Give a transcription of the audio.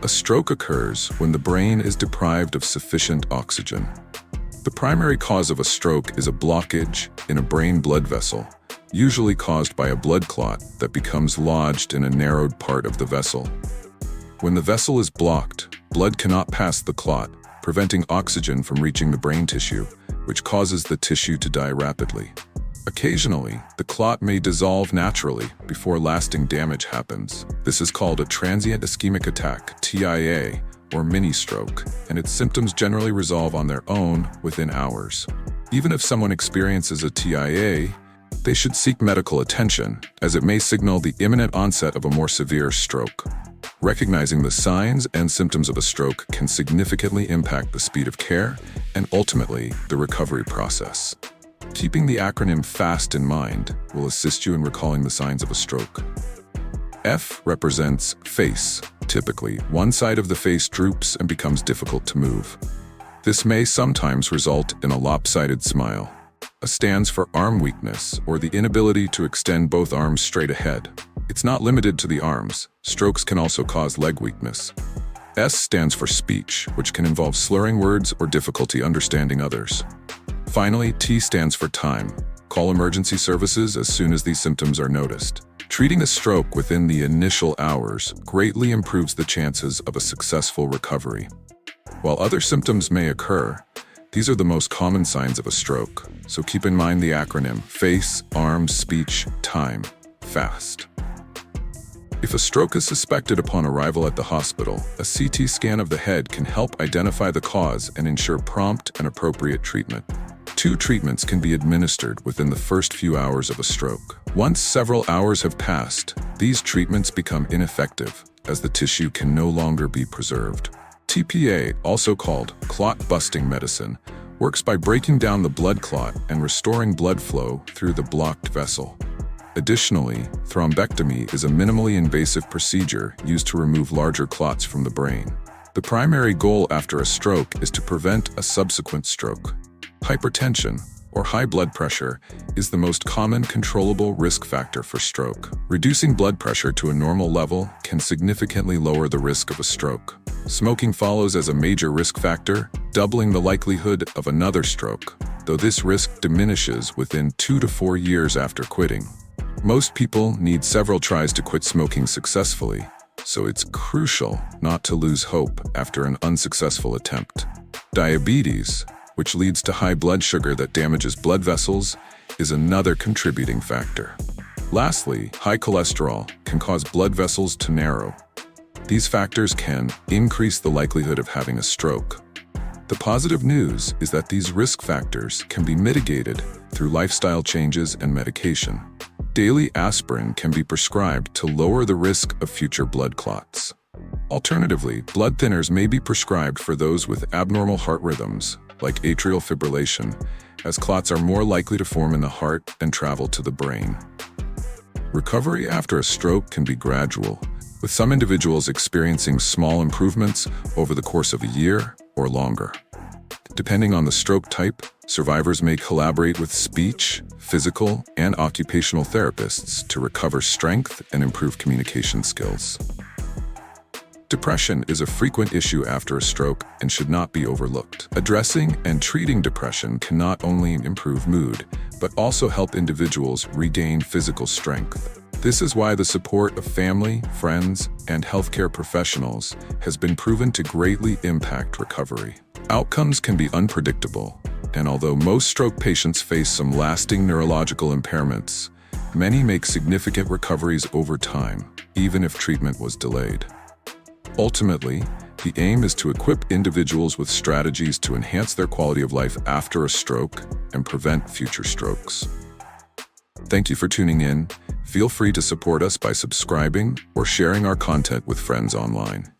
A stroke occurs when the brain is deprived of sufficient oxygen. The primary cause of a stroke is a blockage in a brain blood vessel, usually caused by a blood clot that becomes lodged in a narrowed part of the vessel. When the vessel is blocked, blood cannot pass the clot, preventing oxygen from reaching the brain tissue, which causes the tissue to die rapidly. Occasionally, the clot may dissolve naturally before lasting damage happens. This is called a transient ischemic attack, TIA, or mini-stroke, and its symptoms generally resolve on their own within hours. Even if someone experiences a TIA, they should seek medical attention, as it may signal the imminent onset of a more severe stroke. Recognizing the signs and symptoms of a stroke can significantly impact the speed of care and ultimately the recovery process. Keeping the acronym FAST in mind will assist you in recalling the signs of a stroke. F represents face. Typically, one side of the face droops and becoms difficult to move. This may sometimes result in a lopsided smile. A stands for arm weakness, or the inability to extend both arms straight ahead. It's not limited to the arms. Strokes can also cause leg weakness. S stands for speech, which can involve slurring words or difficulty understanding others. Finally, T stands for time. Call emergency services as soon as these symptoms are noticed. Treating a stroke within the initial hours greatly improves the chances of a successful recovery. While other symptoms may occur, these are the most common signs of a stroke, so keep in mind the acronym face, arms, speech, time, FAST. If a stroke is suspected upon arrival at the hospital, a CT scan of the head can help identify the cause and ensure prompt and appropriate treatment. 2 treatments can be administered within the first few hours of a stroke. Once several hours have passed, these treatments become ineffective, as the tissue can no longer be preserved. TPA, also called clot-busting medicine, works by breaking down the blood clot and restoring blood flow through the blocked vessel. Additionally, thrombectomy is a minimally invasive procedure used to remove larger clots from the brain. The primary goal after a stroke is to prevent a subsequent stroke. Hypertension, or high blood pressure, is the most common controllable risk factor for stroke. Reducing blood pressure to a normal level can significantly lower the risk of a stroke. Smoking follows as a major risk factor, doubling the likelihood of another stroke, though this risk diminishes within 2 to 4 years after quitting. Most people need several tries to quit smoking successfully, so it's crucial not to lose hope after an unsuccessful attempt. Diabetes, which leads to high blood sugar that damages blood vessels, is another contributing factor. Lastly, high cholesterol can cause blood vessels to narrow. These factors can increase the likelihood of having a stroke. The positive news is that these risk factors can be mitigated through lifestyle changes and medication. Daily aspirin can be prescribed to lower the risk of future blood clots. Alternatively, blood thinners may be prescribed for those with abnormal heart rhythms, like atrial fibrillation, as clots are more likely to form in the heart and travel to the brain. Recovery after a stroke can be gradual, with some individuals experiencing small improvements over the course of a year or longer. Depending on the stroke type, survivors may collaborate with speech, physical, and occupational therapists to recover strength and improve communication skills. Depression is a frequent issue after a stroke and should not be overlooked. Addressing and treating depression can not only improve mood, but also help individuals regain physical strength. This is why the support of family, friends, and healthcare professionals has been proven to greatly impact recovery. Outcomes can be unpredictable, and although most stroke patients face some lasting neurological impairments, many make significant recoveries over time, even if treatment was delayed. Ultimately, the aim is to equip individuals with strategies to enhance their quality of life after a stroke and prevent future strokes. Thank you for tuning in. Feel free to support us by subscribing or sharing our content with friends online.